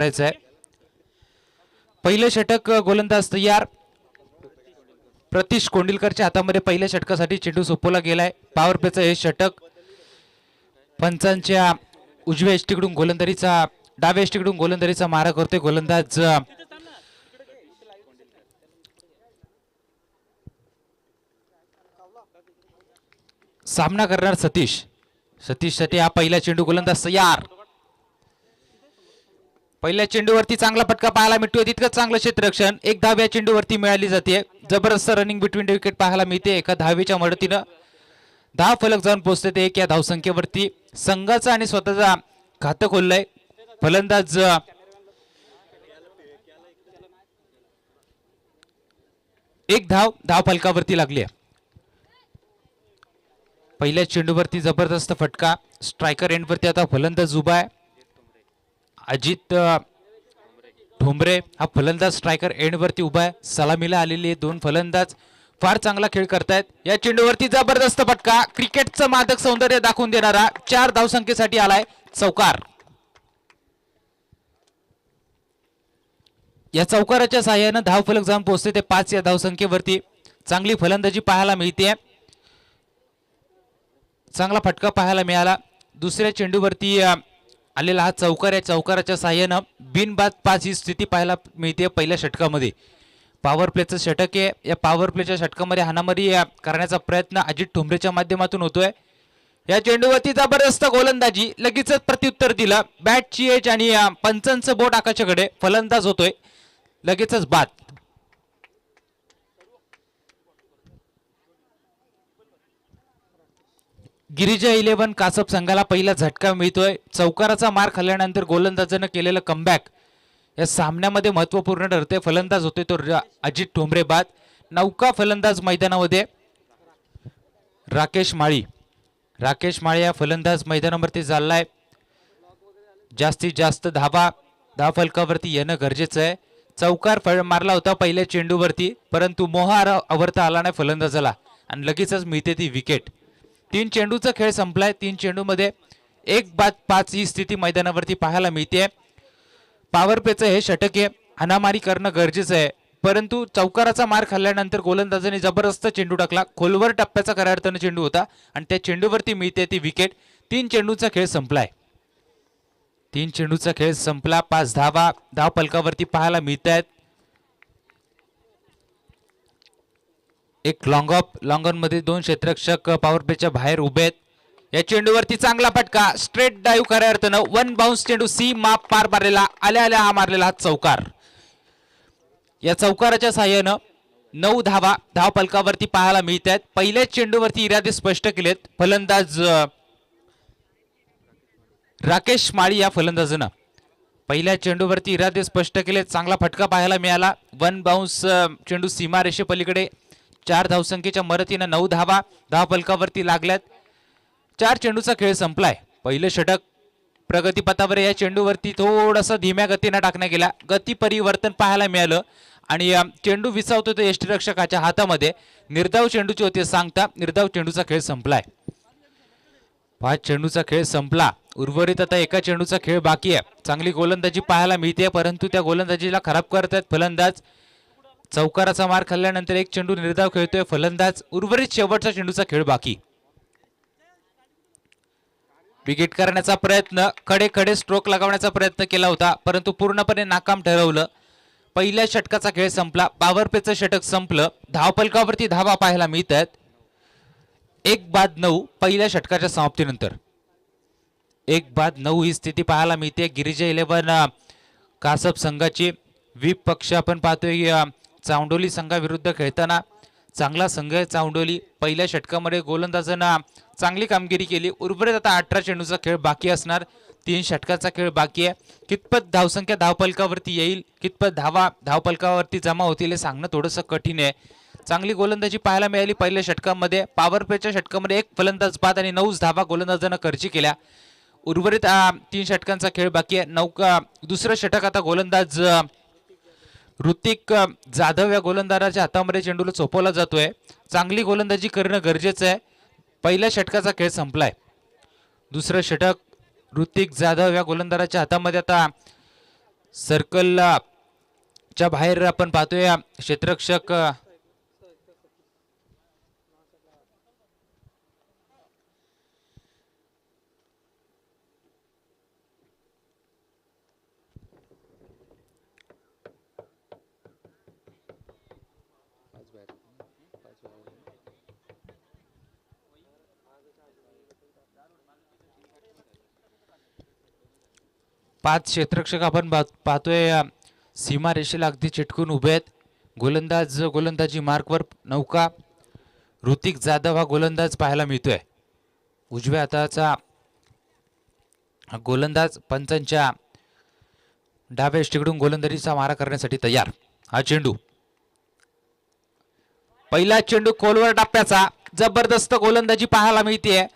करायचं आहे। पहिले षटक गोलंदाज तयार। प्रतीश कोंडिलकरच्या हातामध्ये पहिल्या षटकासाठी चेंडू सोपवला गेलाय। पॉवर प्लेचं हे षटक पंचांच्या उजव्या एष्टीकडून गोलंदाजीचा डाव्या एष्टीकडून गोलंदाजीचा मारा करतोय गोलंदाज सामना करणार सतीश। सतीशसाठी हा पहिला चेंडू गोलंदाज तयार। पहिल्या चेंडूवरती चांगला फटका पाहायला मिळतोय, तितकंच चांगलं क्षेत्ररक्षण। एक धाव या चेंडूवरती मिळाली जाते। जबरदस्त रनिंग बिटवीन द विकेट पाहायला मिळते। एका धावेच्या मदतीनं धाव फलक जाऊन पोहोचते ते एक या धावसंख्येवरती संघाचा आणि स्वतःचा खातं खोललंय फलंदाज एक धाव फलकावरती लागली आहे। पहिल्या चेंडूवरती जबरदस्त फटका। स्ट्रायकर एंडवरती आता फलंदाज उभा आहे अजित ठोंबरे। हा फलंदाज स्ट्रायकर एंडवरती उभा आहे। सलामीला आलेले दोन फलंदाज फार चांगला खेळ करतायत। या चेंडूवरती जबरदस्त फटका, क्रिकेटचं मादक सौंदर्य दाखवून देणारा 4 धावसंख्येसाठी आलाय चौकार। या चौकाराच्या साहाय्याने धाव फलक जाऊन पोहोचते ते 5 या धावसंख्येवरती। चांगली फलंदाजी पाहायला मिळते, चांगला फटका पाहायला मिळाला। दुसऱ्या चेंडूवरती आलेला हा चौकार, या चौकाराच्या साहाय्यानं बिनबाद 5 ही स्थिती पाहायला मिळते पहिल्या षटकामध्ये। पॉवर प्लेचं षटक आहे। या पॉवर प्लेच्या षटकामध्ये हाणामारी करण्याचा प्रयत्न अजित ठोंबरेच्या माध्यमातून होतोय। या चेंडूवरती जबरदस्त गोलंदाजी, लगेचच प्रत्युत्तर दिलं। बॅटची एज आणि पंचांचं बोट आकाशाकडे, फलंदाज होतोय लगेचच बाद। गिरिजा 11 कासप संघाला पहिला झटका मिळतोय। चौकाराचा मार खाल्ल्यानंतर गोलंदाजानं केलेलं कमबॅक या सामन्यामध्ये महत्त्वपूर्ण ठरते। फलंदाज होते तो अजित ठोंबरे बाद। नौका फलंदाज मैदानामध्ये राकेश माळी। राकेश माळी या फलंदाज मैदानावरती चाललाय। जास्तीत जास्त धाव फलकावरती येणं गरजेचं आहे। चौकार मारला होता पहिल्या चेंडूवरती, परंतु मोहार आवरता आला नाही फलंदाजाला आणि लगेचच मिळते ती विकेट। 3 चेंडूचा खेळ संपलाय। 3 चेंडूमध्ये 1 बाद 5 ही स्थिती मैदानावरती पाहायला मिळते। पॉवर प्लेचं हे षटक आहे, हाणामारी करणं गरजेचं आहे, परंतु चौकाराचा मार खाल्ल्यानंतर गोलंदाजाने जबरदस्त चेंडू टाकला। खोलवर टप्प्याचा खऱ्या अर्थानं चेंडू होता आणि त्या चेंडूवरती मिळते ती विकेट। 3 चेंडूचा खेळ संपलाय। 3 चेंडूचा खेळ संपला। 5 धाव फलकावरती पाहायला मिळत आहेत। एक लॉंग ऑन मध्ये 2 क्षेत्ररक्षक पॉवर प्लेच्या बाहेर उभे आहेत। या चेंडूवरती चांगला फटका, स्ट्रेट डाईव्ह खऱ्या अर्थानं 1 बाउन्स चेंडू सीमा पार मारलेला, आल्या हा मारलेला हा चौकार। या चौकाराच्या साहाय्यानं 9 धाव फलकावरती पाहायला मिळत आहेत। पहिल्याच चेंडूवरती इरादे स्पष्ट केलेत फलंदाज राकेश माळी या फलंदाजानं। पहिल्या चेंडूवरती इरादे स्पष्ट केलेत, चांगला फटका पाहायला मिळाला। 1 बाउन्स चेंडू सीमा रेषेपलीकडे 4 धावसंख्येच्या मदतीनं 9 धाव फलकावरती लागल्यात। 4 चेंडूचा खेळ संपलाय। पहिलं षटक प्रगतीपथावर। या चेंडूवरती थोडासा धीम्या गतीनं टाकण्यात गेला, गती परिवर्तन पाहायला मिळालं आणि चेंडू विसावतो तो यष्टीरक्षकाच्या हातामध्ये। निर्धाव चेंडूची होती सांगता, निर्धाव चेंडूचा खेळ संपलाय। 5 चेंडूचा खेळ संपला। उर्वरित आता एका चेंडूचा खेळ बाकी आहे। चांगली गोलंदाजी पाहायला मिळते, परंतु त्या गोलंदाजीला खराब करतात फलंदाज। चौकाराचा मार खाल्ल्यानंतर एक चेंडू निर्धाव खेळतोय फलंदाज। उर्वरित शेवटचा चेंडूचा खेळ बाकी। विकेट करण्याचा प्रयत्न, खडे स्ट्रोक लगावण्याचा प्रयत्न केला होता, परंतु पूर्णपणे नाकाम ठरवलं। पहिल्या षटकाचा खेळ संपला। पॉवर प्लेचं षटक संपलं। धाव फलकावरती धावा पाहायला मिळतात 1 बाद 9 पहिल्या षटकाच्या समाप्तीनंतर। 1 बाद 9 ही स्थिती पाहायला मिळते गिरिजा 11 कासप संघाची। व्हीप पक्ष आपण पाहतोय चावंडोली संघाविरुद्ध खेळताना। चांगला संघ आहे चावंडोली। पहिल्या षटकामध्ये गोलंदाजांना चांगली कामगिरी केली। उर्वरित आता 18 चेंडूचा खेळ बाकी असणार। 3 षटकाचा खेळ बाकी आहे। कितपत धावसंख्या धावफलकावरती येईल, कितपत धावफलकावरती जमा होतील हे सांगणं थोडंसं कठीण आहे। चांगली गोलंदाजी पाहायला मिळाली पहिल्या षटकामध्ये। पॉवर प्लेच्या षटकामध्ये 1 फलंदाज बाद आणि 9 धावा गोलंदाजानं खर्ची केल्या। उर्वरित 3 षटकांचा खेळ बाकी आहे। दुसरं षटक आता गोलंदाज ऋतिक जाधव या गोलंदाजाच्या हातामध्ये चेंडूला चोपवला जातोय। चांगली गोलंदाजी करणं गरजेचं आहे। पहिल्या षटकाचा खेळ संपलाय। दुसरं षटक ऋतिक जाधव या गोलंदाजाच्या हातामध्ये आता सर्कलला च्या बाहेर आपण पाहतोय क्षेत्ररक्षक पाच क्षेत्ररक्षक आपण पाहतोय सीमा रेषेला अगदी चिटकून उभे आहेत. गोलंदाजी मार्कवर नौका. ऋतिक जाधव हा गोलंदाज पाहायला मिळतोय. उजव्या हाताचा गोलंदाज पंचांच्या डाव्या यष्टीकडून गोलंदाजीचा मारा करण्यासाठी तयार. हा चेंडू, पहिला चेंडू खोलवर टाप्याचा. जबरदस्त गोलंदाजी पाहायला मिळते.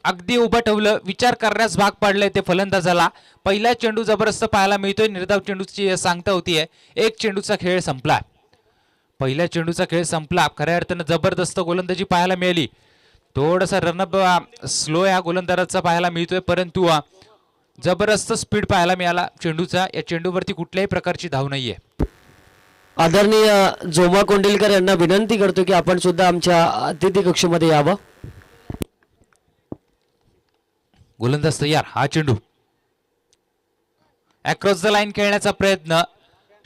अगदी उभं ठेवलं, विचार करण्यास भाग पडले ते फलंदाजाला. पहिला चेंडू जबरदस्त पाहायला मिळतोय. निर्धाव चेंडूची सांगता होतीये. एक चेंडूचा खेळ संपला. पहिल्या चेंडूचा खेळ संपला. खऱ्या अर्थानं जबरदस्त गोलंदाजी पाहायला मिळाली. थोडासा रनअप स्लो या गोलंदाजाचा पाहायला मिळतोय, परंतु जबरदस्त स्पीड पाहायला मिळाला चेंडूचा. या चेंडूवरती कुठल्याही प्रकारची धाव नाहीये. आदरणीय जोमा कोंडिलकर यांना विनंती करतो की आपण सुद्धा आमच्या अतिथी कक्षामध्ये यावं. गोलंदाज तयार. हा चेंडू अक्रॉस द लाईन खेळण्याचा प्रयत्न.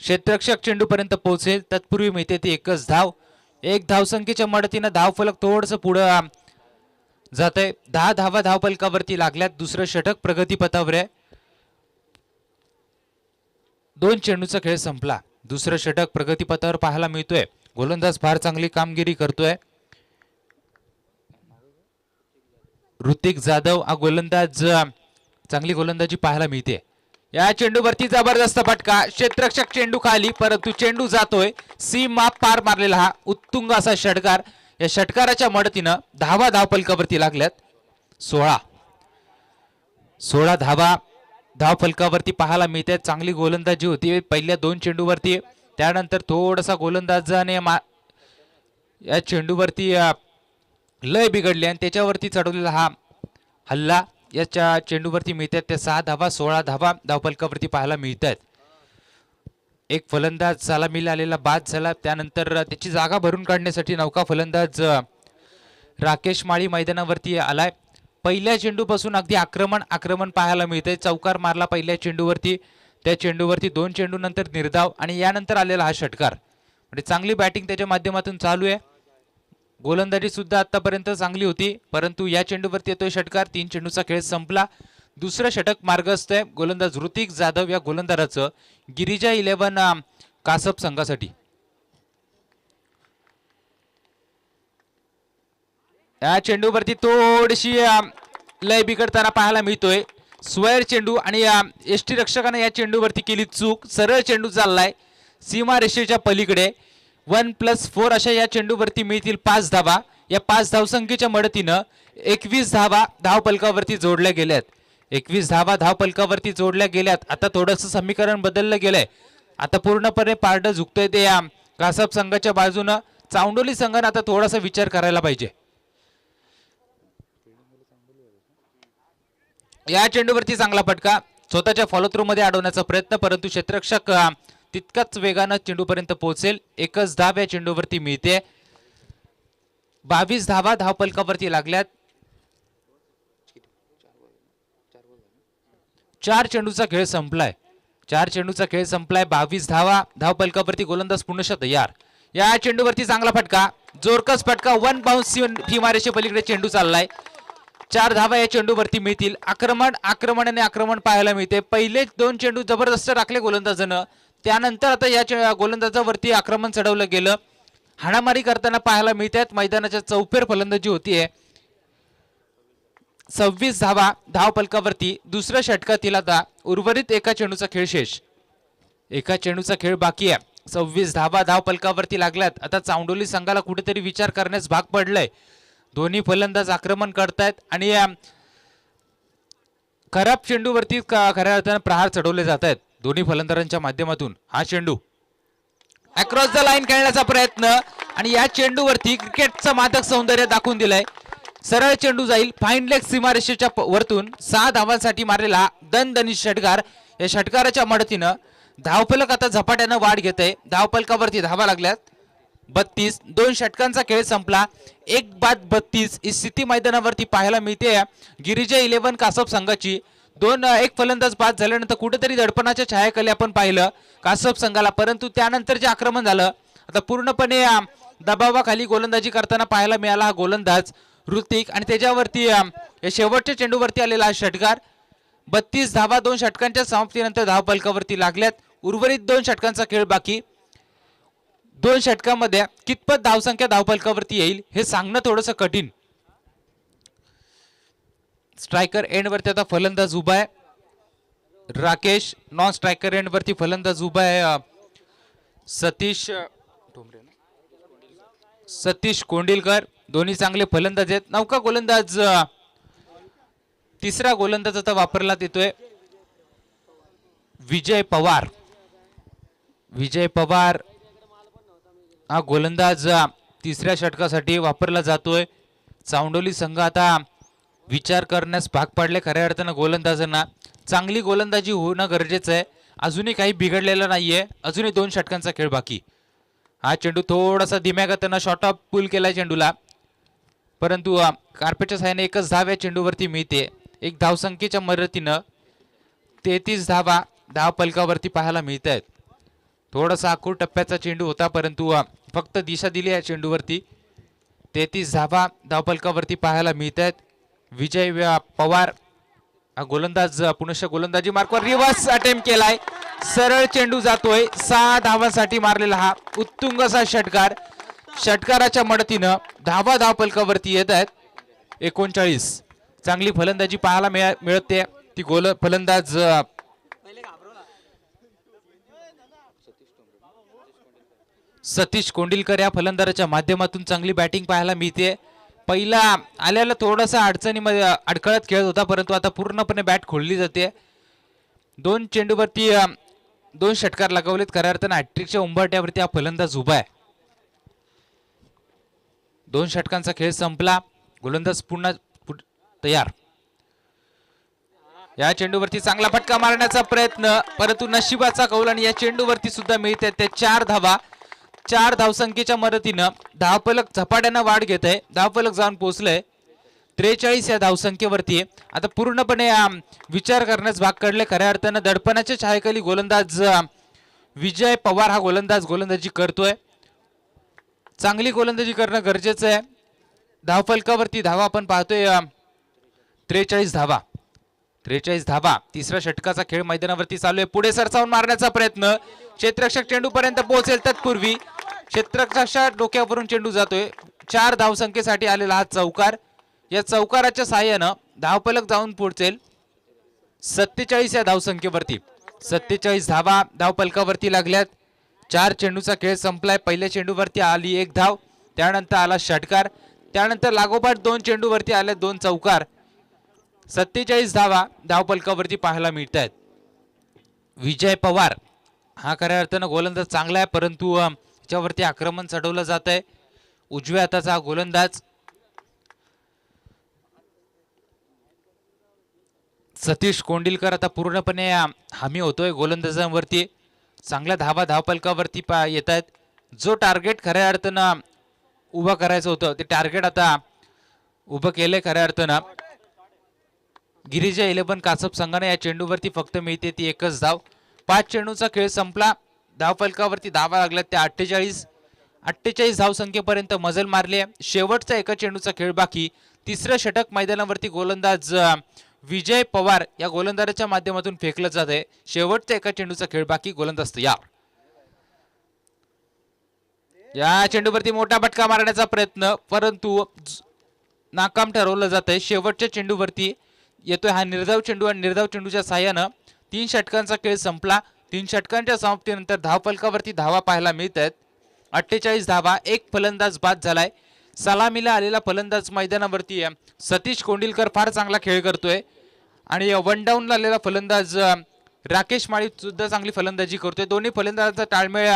क्षेत्ररक्षक चेंडू पर्यंत पोहोचेल तत्पूर्वी मिळते ती एकच धाव. एक धावसंख्येच्या मदतीनं धावफलक थोडस पुढे जाते. 10 धावा धावफलकावरती लागल्यात. दुसरं षटक प्रगतीपथावर आहे. 2 चेंडूचा खेळ संपला. दुसरं षटक प्रगतीपथावर पाहायला मिळतोय. गोलंदाज फार चांगली कामगिरी करतोय. ऋतिक जाधव हा गोलंदाज चांगली गोलंदाजी पाहायला मिळते. या चेंडूवरती जबरदस्त फटका. क्षेत्ररक्षक चेंडू खाली, परंतु चेंडू जातोय. सीमा पार मारलेला हा उत्तुंग असा षटकार. या षटकाराच्या मदतीनं धावा धावफलकावरती लागल्यात. 16 धावा धावफलकावरती पाहायला मिळते. चांगली गोलंदाजी होती पहिल्या 2 चेंडूवरती. त्यानंतर थोडासा गोलंदाजाने या चेंडूवरती लय बिघडली आणि त्याच्यावरती चढवलेला हा हल्ला. याच्या चेंडूवरती मिळतात त्या 6 धावा. 16 धावा धावफलकावरती पाहायला मिळतात. एक फलंदाज सलामीला आलेला बाद झाला. त्यानंतर त्याची जागा भरून काढण्यासाठी नौका फलंदाज राकेश माळी मैदानावरती आलाय. पहिल्या चेंडूपासून अगदी आक्रमण पाहायला मिळतंय. चौकार मारला पहिल्या चेंडूवरती. त्या चेंडूवरती 2 चेंडू नंतर निर्धाव आणि यानंतर आलेला हा षटकार. म्हणजे चांगली बॅटिंग त्याच्या माध्यमातून चालू आहे. गोलंदाजी सुद्धा आतापर्यंत चांगली होती, परंतु या चेंडूवरती येतोय षटकार. 3 चेंडूचा खेळ संपला. दुसरं षटक मार्गस्थ आहे. गोलंदाज ऋतिक जाधव या गोलंदाजाचं गिरिजा 11 कासप संघासाठी. या चेंडूवरती थोडीशी लय बिघडताना पाहायला मिळतोय. स्क्वेअर चेंडू आणि एसटी रक्षकाने या चेंडूवरती केली चूक. सरळ चेंडू चाललाय सीमा रेषेच्या पलीकडे. 1+4 अशा या चेंडूवरती मिळतील 5 धावा. या 5 धावसंख्येच्या मदतीनं 21 धावा धावफलकावरती जोडल्या गेल्यात. 21 धावा धावफलकावरती जोडल्या गेल्यात. आता थोडंसं समीकरण बदललं गेलंय. आता पूर्णपणे पारडं झुकतंय ते या कासप संघाच्या बाजूनं. चांडोली संघानं आता थोडासा विचार करायला पाहिजे. या चेंडूवरती चांगला फटका. स्वतःच्या फॉलो थ्रू मध्ये अडवण्याचा प्रयत्न, परंतु क्षेत्ररक्षक तितकाच वेगानं चेंडूपर्यंत पोहोचेल. एकच धाव या चेंडूवरती मिळते. 22 धावा धावफलकावरती लागल्यात. 4 चेंडूचा खेळ संपलाय. 22 धावा धावफलकावरती. गोलंदाज पुन्हा तयार. या चेंडूवरती चांगला फटका, जोरकस फटका. 1 बाउन्स सीमारेषे पलीकडे चेंडू चाललाय. 4 धावा या चेंडूवरती मिळतील. आक्रमण पाहायला मिळते. पहिले 2 चेंडू जबरदस्त राखले गोलंदाजानं. त्यानंतर आता या गोलंदाजावरती आक्रमण चढवलं गेलं. हाणामारी करताना पाहायला मिळतात. मैदानाच्या चौफेर फलंदाजी होतीये. 26 धावा धावफलकावरती. दुसऱ्या षटकातील आता उर्वरित एका चेंडूचा खेळ शेष. एका चेंडूचा खेळ बाकी आहे. 26 धावा धावफलकावरती लागल्यात. आता चांडोली संघाला कुठेतरी विचार करण्यास भाग पडलंय. दोन्ही फलंदाज आक्रमण करतायत आणि खराब चेंडूवरती खऱ्या अर्थानं प्रहार चढवले जात आहेत दोन्ही फलंदाजांच्या माध्यमातून. हा चेंडू अक्रॉस द लाईन खेळण्याचा प्रयत्न आणि या चेंडूवरती क्रिकेटचं मादक सौंदर्य दाखवून दिलंय. सरळ चेंडू जाईल फाईन लेग सीमारेषेच्या वरतून. 6 धावांसाठी मारलेला दणदणीत षटकार. या षटकाराच्या मदतीनं धावफलक आता झपाट्यानं वाढ घेत आहे. धावफलकावरती धावा लागल्यात 32. 2 षटकांचा खेळ संपला. 1-32 ही स्थिती मैदानावरती पाहायला मिळते गिरिजा 11 कासप संघाची. 1 फलंदाज बाद झाल्यानंतर कुठेतरी दडपणाच्या छायाखाली आपण पाहिलं कासप संघाला, परंतु त्यानंतर जे आक्रमण झालं आता पूर्णपणे दबावाखाली गोलंदाजी करताना पाहायला मिळाला हा गोलंदाज ऋतिक, आणि त्याच्यावरती या शेवटच्या चेंडूवरती आलेला हा षटकार. 32 धावा 2 षटकांच्या समाप्तीनंतर धावफलकावरती लागल्यात. उर्वरित 2 षटकांचा खेळ बाकी. 2 षटकामध्ये कितपत धावसंख्या धावफलकावरती येईल हे सांगणं थोडंसं कठीण. स्ट्रायकर एंडवरती आता फलंदाज उभा आहे राकेश. नॉन स्ट्रायकर एंडवरती फलंदाज उभा आहे सतीश कोंडिलकर. दोन्ही चांगले फलंदाज आहेत. नौका गोलंदाज तिसरा गोलंदाज आता वापरला येतोय विजय पवार. विजय पवार हा गोलंदाज तिसऱ्या षटकासाठी वापरला जातोय. चांडोली संघ आता विचार करण्यास भाग पाडले खऱ्या अर्थानं गोलंदाजांना. चांगली गोलंदाजी होणं गरजेचं आहे. अजूनही काही बिघडलेलं नाहीये. अजूनही 2 षटकांचा खेळ बाकी. हा चेंडू थोडासा धीम्या गतीनं शॉर्ट ऑफ पुल केलाय चेंडूला, परंतु कार्पेटच्या साहाय्याने एकच धाव या चेंडूवरती मिळते. 1 धावसंख्येच्या मदतीनं 33 धावा धावफलकावरती पाहायला मिळत आहेत. थोडासा आखूड टप्प्याचा चेंडू होता, परंतु फक्त दिशा दिली या चेंडूवरती. 33 धावा धावफलकावरती पाहायला मिळत आहेत. विजय पवार हा गोलंदाज पुनश्च गोलंदाजी मार्कवर रिव्हर्स अटेम्प्ट केलाय. सरळ चेंडू जातोय. 6 धावांसाठी मारलेला हा उत्तुंग असा षटकार. षटकाराच्या मदतीनं धावा धावफलकावरती येत आहेत 39. चांगली फलंदाजी पाहायला मिळते. ती फलंदाज सतीश कोंडिलकर या फलंदाजाच्या माध्यमातून चांगली बॅटिंग पाहायला मिळते. पहिला आल्याला थोडासा अडचणीमध्ये अडखळत खेळत होता, परंतु आता पूर्णपणे बॅट खोलली जाते. 2 चेंडूवरती 2 षटकार लगावलेत. खऱ्या अर्थानं हॅट्रिकच्या उंबरठ्यावरती हा फलंदाज उभा आहे. 2 षटकांचा खेळ संपला. गोलंदाज पुन्हा तयार. या चेंडूवरती चांगला फटका मारण्याचा प्रयत्न, परंतु नशिबाचा कौल आणि या चेंडूवरती सुद्धा मिळते ते 4 धावा. 4 धावसंख्येच्या मदतीनं धावफलक झपाट्यानं वाढ घेत आहे. धावफलक जाऊन पोहोचलंय 43 या धावसंख्येवरती. आता पूर्णपणे विचार करण्यास भाग काढले खऱ्या अर्थानं. दडपणाच्या छायेखाली गोलंदाज विजय पवार हा गोलंदाज गोलंदाजी करतोय. चांगली गोलंदाजी करणं गरजेचं आहे. धावफलकावरती धावा आपण पाहतोय 43 धावा. 43 धावा. तिसऱ्या षटकाचा खेळ मैदानावरती चालू आहे. पुढे सरसावून मारण्याचा प्रयत्न. क्षेत्ररक्षक चेंडू पर्यंत पोहोचेल तत्पूर्वी क्षेत्ररक्षकाच्या डोक्यावरून चेंडू जातोय. 4 धावसंख्येसाठी आलेला हा चौकार. या चौकाराच्या साहाय्यानं धावफलक जाऊन पोहोचेल 47 या धावसंख्येवरती. 47 धावा धावफलकावरती लागल्यात. 4 चेंडूचा खेळ संपलाय. पहिल्या चेंडूवरती आली 1 धाव, त्यानंतर आला षटकार, त्यानंतर लागोपाठ 2 चेंडूवरती आले 2 चौकार. 47 धावा धावफलकावरती पाहायला मिळत आहेत. विजय पवार हा खऱ्या अर्थानं गोलंदाज चांगला आहे, परंतु त्याच्यावरती आक्रमण चढवलं जात आहे. उजव्या हाताचा हा गोलंदाज सतीश कोंडिलकर आता पूर्णपणे हमी होतोय गोलंदाजांवरती. चांगल्या धावा धावफलकावरती येत आहेत. जो टार्गेट खऱ्या अर्थानं उभं करायचं होतं ते टार्गेट आता उभं केलंय खऱ्या अर्थानं. गिरिजा 11 कासप संघाने या चेंडूवरती फक्त मिळते ती 1च धाव. 5 चेंडूचा खेळ संपला. धावफलकावरती धावा लागल्यात त्या 48 धावसंख्येपर्यंत मजल मारली आहे. शेवटचा 1 चेंडूचा खेळ बाकी. तिसरं षटक मैदानावरती गोलंदाज विजय पवार या गोलंदाजाच्या माध्यमातून फेकलं जात आहे. शेवटचा 1 चेंडूचा खेळ बाकी. गोलंदाज तयार. या चेंडूवरती मोठा फटका मारण्याचा प्रयत्न, परंतु नाकाम ठरवलं जात आहे. शेवटच्या चेंडूवरती येतोय हा निर्धाव चेंडू आणि निर्धाव चेंडूच्या साहाय्यानं 3 षटकांचा खेळ संपला. 3 षटकांच्या समाप्तीनंतर धावफलकावरती धावा पाहायला मिळत आहेत 48 धावा. 1 फलंदाज बाद झालाय. सलामीला आलेला फलंदाज मैदानावरती सतीश कोंडिलकर फार चांगला खेळ करतोय आणि 1 डाऊनला आलेला फलंदाज राकेश माळी सुद्धा चांगली फलंदाजी करतोय. दोन्ही फलंदाजांचा ताळमेळ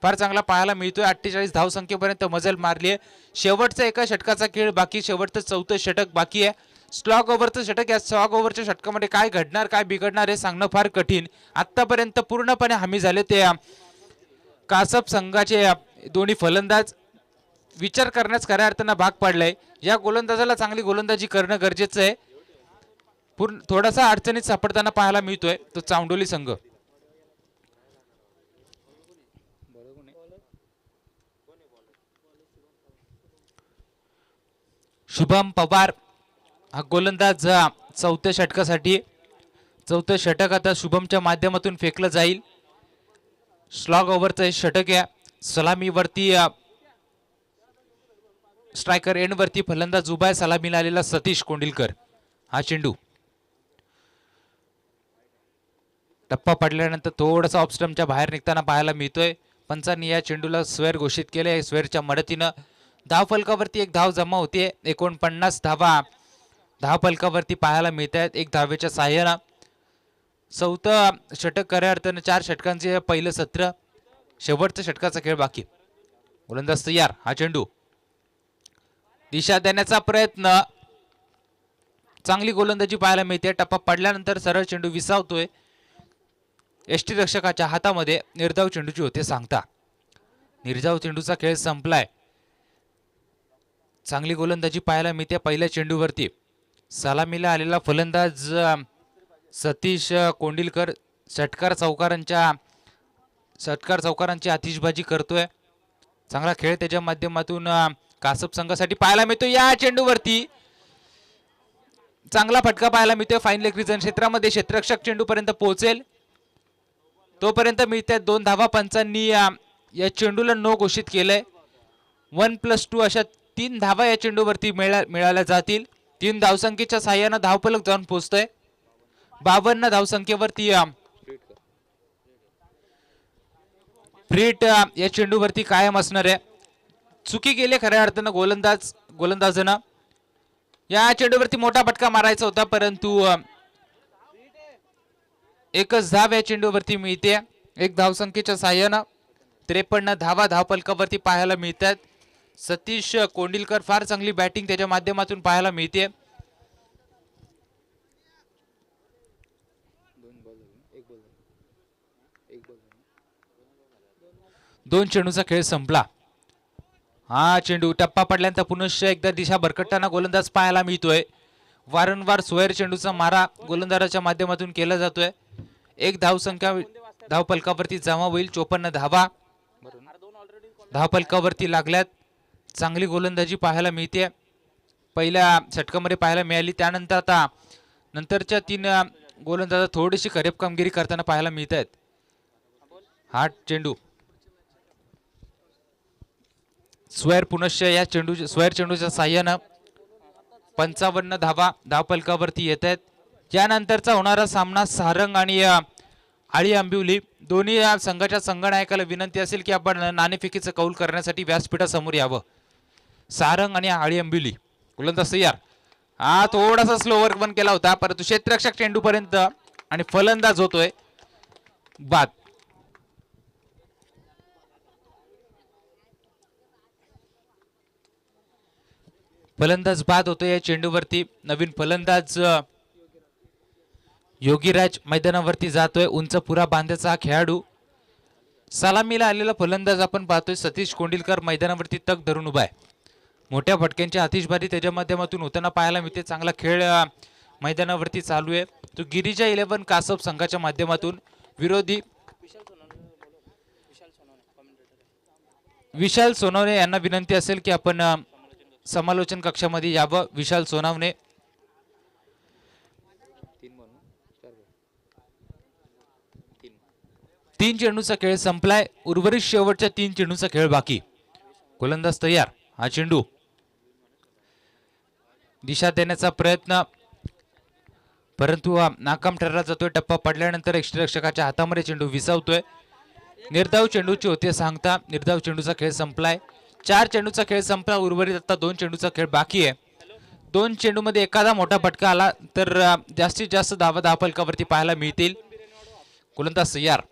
फार चांगला पाहायला मिळतोय. 48 धावसंख्येपर्यंत मजल मारली आहे. शेवटचा 1 षटकाचा खेळ बाकी. शेवटचं 4थं षटक बाकी आहे. स्लॉग ओव्हरचं षटक. या स्लॉग ओव्हरच्या षटकामध्ये काय घडणार काय बिघडणार हे सांगणं फार कठीण. आतापर्यंत पूर्णपणे हमी झाले ते कासप संघाचे दोन्ही फलंदाज. विचार करण्यास खऱ्या अर्थानं भाग पडलाय. या गोलंदाजाला चांगली गोलंदाजी करणं गरजेचं आहे. पूर्ण थोडासा अडचणीत सापडताना पाहायला मिळतोय तो चांडोली संघ. शुभम पवार हा गोलंदाज चौथ्या षटकासाठी. चौथं षटक आता शुभमच्या माध्यमातून फेकलं जाईल. स्लॉग ओव्हरचं हे षटक आहे. सलामीवरती स्ट्रायकर एंड वरती फलंदाज उभा आहे. सलामीला आलेला सतीश कोंडिलकर. हा चेंडू टप्पा पडल्यानंतर थोडासा ऑफस्टंपच्या बाहेर निघताना पाहायला मिळतोय. पंचांनी या चेंडूला स्वेर घोषित केले. स्वेरच्या मदतीनं धाव फलकावरती एक धाव जमा होते. 49 धावा धाव फलकावरती पाहायला मिळत आहेत एक धावेच्या साह्यानं. चौथं षटक खऱ्या अर्थानं 4 षटकांचे पहिलं सत्र. शेवटचा षटकाचा खेळ बाकी. गोलंदाज तयार. हा चेंडू दिशा देण्याचा प्रयत्न. चांगली गोलंदाजी पाहायला मिळते. टप्पा पडल्यानंतर सरळ चेंडू विसावतोय. यष्टीरक्षकाच्या हातामध्ये. निर्धाव चेंडूची होते सांगता. निर्धाव चेंडूचा खेळ संपलाय. चांगली गोलंदाजी पाहायला मिळते पहिल्या चेंडूवरती. सलामीला आलेला फलंदाज सतीश कोंडिलकर षटकार चौकारांची आतिषबाजी करतोय. चांगला खेळ त्याच्या माध्यमातून कासप संघासाठी पाहायला मिळतो. या चेंडूवरती चांगला फटका पाहायला मिळतोय. फाईन लेग रिजन क्षेत्रामध्ये क्षेत्ररक्षक चेंडू पर्यंत पोहोचेल तोपर्यंत मिळतात 2 धावा. पंचांनी या चेंडूला नो घोषित केलंय. 1+2 अशा 3 धावा या चेंडूवरती मिळाल्या जातील. 3 धावसंख्येच्या साह्यानं धावफलक जाऊन पोहोचतोय. 52 धावसंख्येवरती फ्रीट या चेंडूवरती कायम असणार आहे. चुकी गेले खऱ्या अर्थानं गोलंदाजानं. या चेंडूवरती मोठा फटका मारायचा होता परंतु एकच धाव या चेंडूवरती मिळते. 1 धावसंख्येच्या साह्यानं 53 धावा धावफलकावरती पाहायला मिळतात. सतीश कोंडिलकर फार चांगली बॅटिंग त्याच्या माध्यमातून पाहायला मिळते. दोन चेंडूचा खेळ संपला. हा चेंडू टप्पा पडल्यानंतर पुनश्च एकदा दिशा भरकटताना गोलंदाज पाहायला मिळतोय. वारंवार सोयर चेंडूचा मारा गोलंदाजाच्या माध्यमातून केला जातोय. 1 धावसंख्या धावफलकावरती जमा होईल. 54 धावा धावफलकावरती लागल्यात. चांगली गोलंदाजी पाहायला मिळते. पहिल्या षटकामध्ये पाहायला मिळाली. त्यानंतर आता नंतरच्या 3 गोलंदाज थोडीशी खरेब कामगिरी करताना पाहायला मिळत आहेत. हा चेंडू स्वेर पुनश्च या चेंडूच्या साह्यानं 55 धावा धावफलकावरती येत आहेत. यानंतरचा होणारा सामना सारंग आणि आळी आंबिवली दोन्ही संघाच्या संघनायकाला विनंती असेल की आपण नाणेफेकीचं कौल करण्यासाठी व्यासपीठासमोर यावं. सारंग आणि आळी आंबिवली. गोलंदाज तयार. हा थोडासा स्लोवर पण केला होता परंतु क्षेत्ररक्षक चेंडू पर्यंत आणि फलंदाज होतोय बाद. फलंदाज बाद होतोय या चेंडूवरती. नवीन फलंदाज योगीराज मैदानावरती जातोय. उंच पुरा बांध्याचा हा खेळाडू. सलामीला आलेला फलंदाज आपण पाहतोय सतीश कोंडिलकर मैदानावरती तग धरून उभा आहे. मोठ्या फटक्यांची आतिषबाजी त्याच्या माध्यमातून होताना पाहायला मिळते. चांगला खेळ मैदानावरती चालू आहे. तो गिरिजा 11 कासप संघाच्या माध्यमातून विरोधी विशाल सोनवणे यांना विनंती असेल की आपण समालोचन कक्षामध्ये यावं. विशाल सोनवणे. 3 चेंडूचा खेळ संपलाय. उर्वरित शेवटच्या 3 चेंडूचा खेळ बाकी. गोलंदाज तयार. हा चेंडू दिशा देण्याचा प्रयत्न परंतु नाकाम ठरला जातोय. टप्पा पडल्यानंतर यष्टीरक्षकाच्या हातामध्ये चेंडू विसावतोय. निर्धाव चेंडूची होते सांगता. निर्धाव चेंडूचा खेळ संपलाय. 4 चेंडूचा खेळ संपला. उर्वरित आता 2 चेंडूचा खेळ बाकी आहे. 2 चेंडूमध्ये एखादा मोठा फटका आला तर जास्तीत जास्त धावा धावफलकावरती पाहायला मिळतील. गोलंदाज तयार.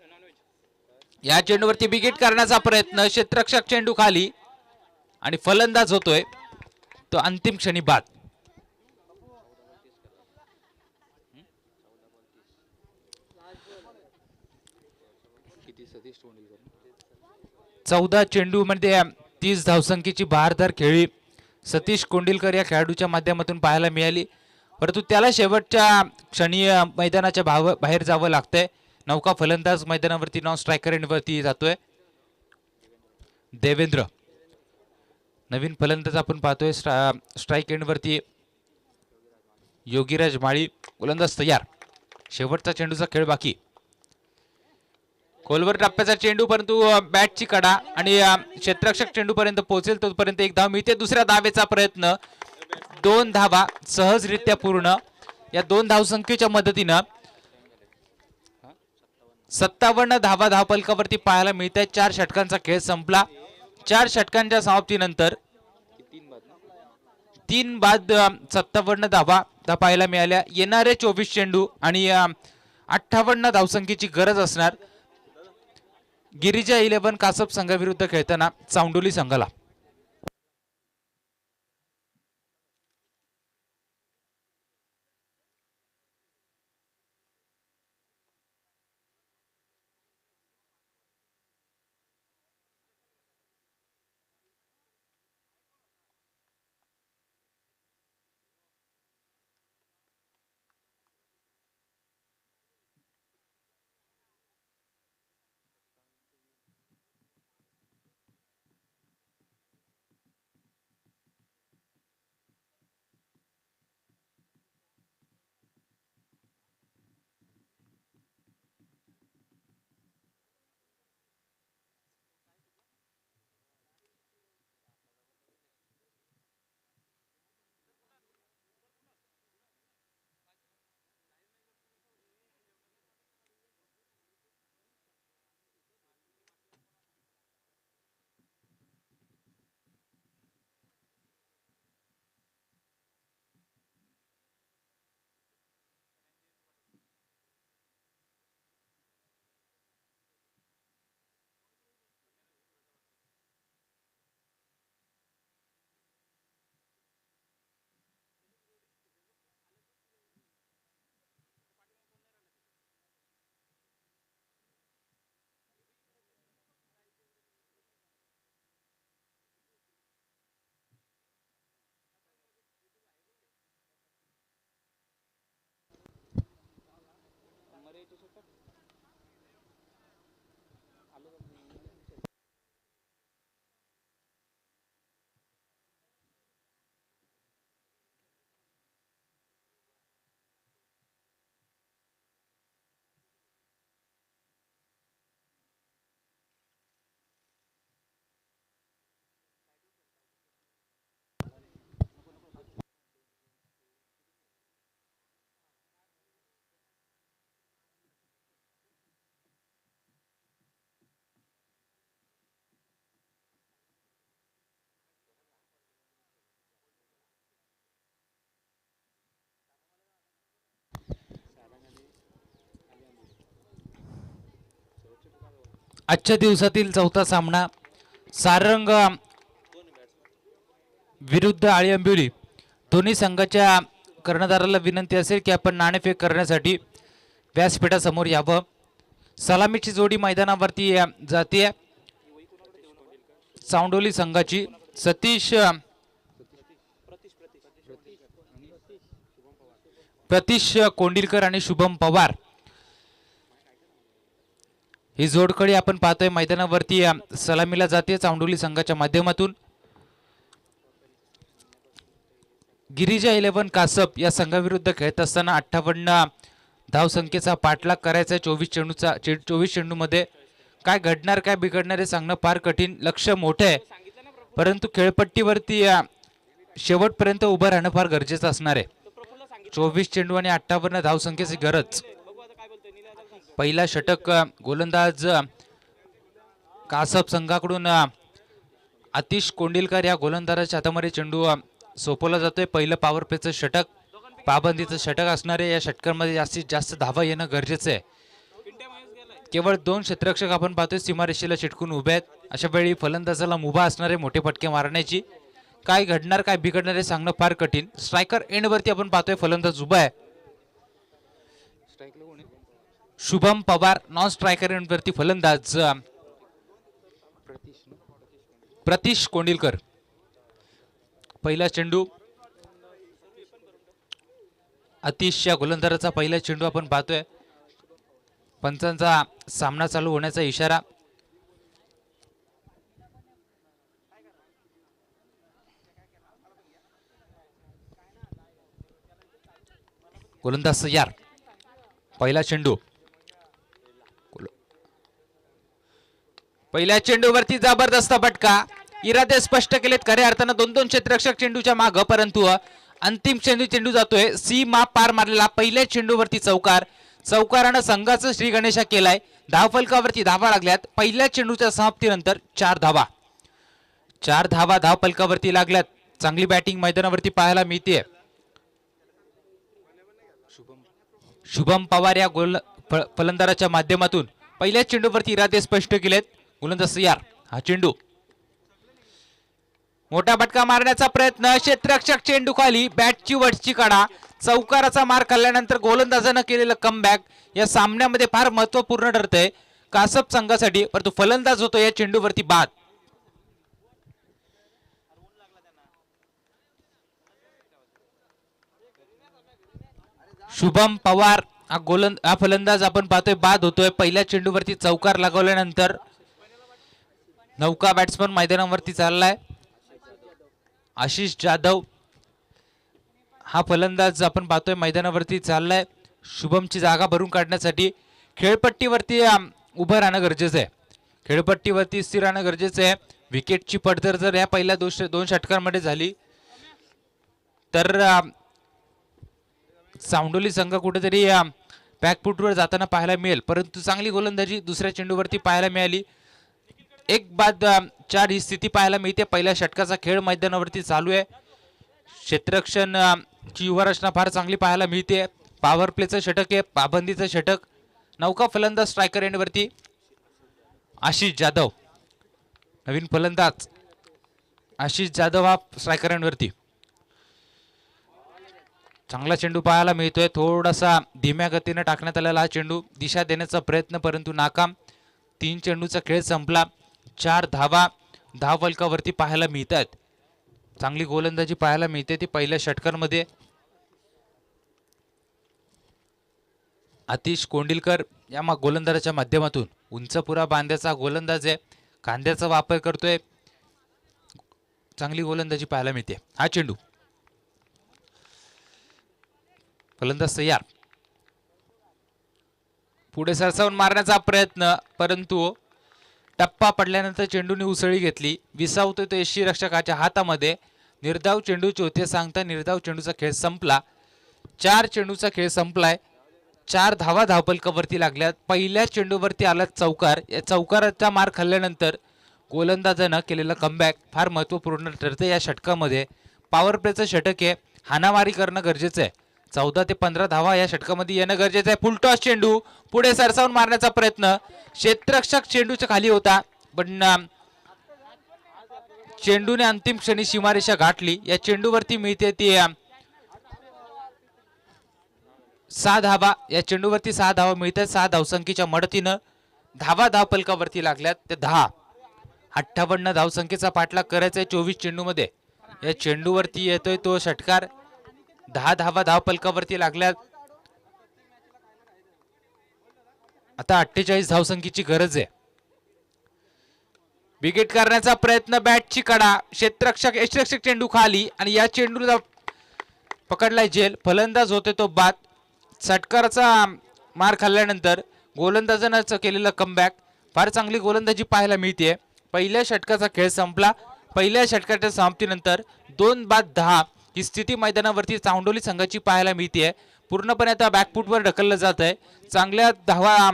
या चेंडूवरती विकेट करण्याचा प्रयत्न. क्षेत्ररक्षक चेंडू खाली आणि फलंदाज होतोय तो अंतिम क्षणी बाद. 14 चेंडूमध्ये 30 धावसंख्येची बहारदार खेळी सतीश कोंडिलकर या खेळाडूच्या माध्यमातून पाहायला मिळाली, परंतु त्याला शेवटच्या क्षणी मैदानाच्या बाहेर जावं लागतंय. नौका फलंदाज मैदानावरती नॉन स्ट्रायकर एंडवरती जातोय. देवेंद्र नवीन फलंदाज आपण पाहतोय. स्ट्राईक एंडवरती योगीराज माळी, गोलंदाज तयार. शेवटचा चेंडूचा खेळ बाकी. खोलवर टप्प्याचा चेंडू, परंतु बॅटची कडा आणि क्षेत्ररक्षक चेंडू पर्यंत पोहोचेल तोपर्यंत एक धाव मिळते. दुसऱ्या धावेचा प्रयत्न, 2 धावा सहजरित्या पूर्ण. या 2 धावसंख्येच्या मदतीनं 57 धावा धावफलकावरती पाहायला मिळत आहे. 4 षटकांचा खेळ संपला. 4 षटकांच्या समाप्तीनंतर 3 बाद 57 धावा पाहायला मिळाल्या. येणारे 24 चेंडू आणि 58 धावसंख्येची गरज असणार गिरिजा 11 कासप संघाविरुद्ध खेळताना चांडोली संघाला. आजच्या दिवसातील चौथा सामना सारंग विरुद्ध आळी आंबिवली. दोन्ही संघाच्या कर्णधाराला विनंती असेल की आपण नाणेफेक करण्यासाठी व्यासपीठासमोर यावं. सलामीची जोडी मैदानावरती जाते चांडोली संघाची. प्रतीश कोंडिलकर आणि शुभम पवार ही जोडकडी आपण पाहतोय मैदानावरती सलामीला जाते चांडोली संघाच्या माध्यमातून. गिरिजा 11 कासप या संघाविरुद्ध खेळत असताना 58 धावसंख्येचा पाठलाग करायचा 24 चेंडूमध्ये. काय घडणार काय बिघडणार हे सांगणं फार कठीण. लक्ष मोठे आहे, परंतु खेळपट्टीवरती शेवटपर्यंत उभं राहणं फार गरजेचं असणार आहे. 24 चेंडू आणि 58 धावसंख्येची गरज. पहिला षटक गोलंदाज कासप संघाकडून आतिश कोंडिलकर या गोलंदाजाच्या हातामध्ये चेंडू सोपवला जातोय. पहिलं पॉवर प्लेचं षटक, पाबंदीचं षटक असणार आहे. या षटकांमध्ये जास्तीत जास्त धावा येणं गरजेचं आहे. केवळ 2 क्षेत्ररक्षक आपण पाहतोय सीमारेषेला चिटकून उभे आहेत. अशा वेळी फलंदाजाला मुभा असणारे मोठे फटके मारण्याची. काय घडणार काय बिघडणार हे सांगणं फार कठीण. स्ट्रायकर एंडवरती आपण पाहतोय फलंदाज उभा आहे. शुभम पवार नॉन स्ट्रायकर एंडवरती फलंदाज. प्रतीश कोंडिलकर. पहिला चेंडू अतिश या गोलंदाजाचा पहिला चेंडू आपण पाहतोय. पंचांचा सामना चालू होण्याचा इशारा. गोलंदाज तयार. पहिला चेंडू. पहिल्या चेंडूवरती जबरदस्त फटका. इरादे स्पष्ट केलेत खऱ्या अर्थानं दोन क्षेत्ररक्षक चेंडूच्या माग, परंतु अंतिम चेंडू जातोय सीमा पार मारलेला. पहिल्या चेंडूवरती चौकार. चौकारानं संघाचं श्री गणेशा केलाय. धावफलकावरती धावा लागल्यात. पहिल्या चेंडूच्या समाप्तीनंतर 4 धावा. 4 धावा धावफलकावरती लागल्यात. चांगली बॅटिंग मैदानावरती पाहायला मिळते. शुभम पवार या फलंदाजाच्या माध्यमातून पहिल्या चेंडूवरती इरादे स्पष्ट केलेत. गोलंदाज तयार. हा चेंडू. मोठा फटका मारण्याचा प्रयत्न. क्षेत्ररक्षक चेंडू खाली. बॅटची वरची काढा. चौकाराचा मार खाल्ल्यानंतर गोलंदाजानं केलेलं कमबॅक या सामन्यामध्ये फार महत्वपूर्ण ठरतंय कासप संघासाठी, परंतु फलंदाज होतो या चेंडूवरती बाद. शुभम पवार हा फलंदाज आपण पाहतोय बाद होतोय. पहिल्या चेंडूवरती चौकार लागवल्यानंतर नौका बॅट्समन मैदानावरती चाललाय. आशिष जाधव हा फलंदाज आपण पाहतोय मैदानावरती चाललाय. शुभमची जागा भरून काढण्यासाठी खेळपट्टीवरती उभं राहणं गरजेचं आहे. खेळपट्टीवरती स्थिर राहणं गरजेचं आहे. विकेटची पडझड जर या पहिल्या दोन षटकांमध्ये झाली तर चांडोली संघ कुठेतरी बॅकफुटवर जाताना पाहायला मिळेल, परंतु चांगली गोलंदाजी दुसऱ्या चेंडूवरती पाहायला मिळाली. 1-4 ही स्थिती पाहायला मिळते. पहिल्या षटकाचा खेळ मैदानावरती चालू आहे. क्षेत्ररक्षण ची युवरचना फार चांगली पाहायला मिळते. पॉवर प्लेचं षटक आहे. पाबंदीचं षटक. नौका फलंदाज स्ट्रायकर एंडवरती आशिष जाधव. नवीन फलंदाज आशिष जाधव हा स्ट्रायकर एंडवरती. चांगला चेंडू पाहायला मिळतोय. थोडासा धीम्या गतीने टाकण्यात आलेला हा चेंडू. दिशा देण्याचा प्रयत्न परंतु नाकाम. 3 चेंडूचा खेळ संपला. 4 धावा धावफलकावरती पाहायला मिळतात. चांगली गोलंदाजी पाहायला मिळते ती पहिल्या षटकांमध्ये. आतिश कोंडिलकर या गोलंदाजाच्या माध्यमातून उंच पुरा बांध्याचा गोलंदाज आहे. कांद्याचा वापर करतोय. चांगली गोलंदाजी पाहायला मिळते. हा चेंडू. फलंदाज तयार. पुढे सरसावून मारण्याचा प्रयत्न, परंतु टप्पा पडल्यानंतर चेंडूने उसळी घेतली. विसावतोय तो यष्टीरक्षकाच्या हातामध्ये. निर्धाव चेंडूचे होते सांगता निर्धाव चेंडूचा खेळ संपला. 4 चेंडूचा खेळ संपलाय. 4 धावा धावफलकावरती लागल्यात. पहिल्या चेंडूवरती आला चौकार. या चौकाराचा मार खाल्ल्यानंतर गोलंदाजानं केलेलं कमबॅक फार महत्वपूर्ण ठरते या षटकामध्ये. पॉवर प्लेचं षटक आहे. हाणामारी करणं गरजेचं आहे. 14 ते 15 धावा या षटकामध्ये येणं गरजेचं आहे. फुलटॉस चेंडू. पुढे सरसावून मारण्याचा प्रयत्न. क्षेत्ररक्षक चेंडूच्या खाली होता, पण चेंडूने अंतिम क्षणी सीमारेषा गाठली. या चेंडूवरती मिळते ती 6 धावा. या चेंडूवरती 6 धावा मिळतात. 6 धावसंख्येच्या मदतीनं धावा धावफलकावरती लागल्यात ते 10. 58 धावसंख्येचा पाठलाग करायचा आहे 24 चेंडूमध्ये. या चेंडूवरती येतोय तो षटकार. 10 धावा धावफलकावरती लागल्यात. आता 48 धावसंख्येची गरज आहे. विकेट करण्याचा प्रयत्न. बॅटची कडा. क्षेत्ररक्षक चेंडू खाली आणि या चेंडूला पकडलाय झेल. फलंदाज होते तो बाद. षटकाराचा मार खाल्ल्यानंतर गोलंदाजानं केलेलं कमबॅक फार चांगली गोलंदाजी पाहायला मिळते. पहिल्या षटकाचा खेळ संपला. पहिल्या षटकाच्या समाप्तीनंतर 2-10 ही स्थिती मैदानावरती चांडोली संघाची पाहायला मिळते. पूर्णपणे आता बॅकफुटवर ढकललं जात आहे. चांगल्या धावा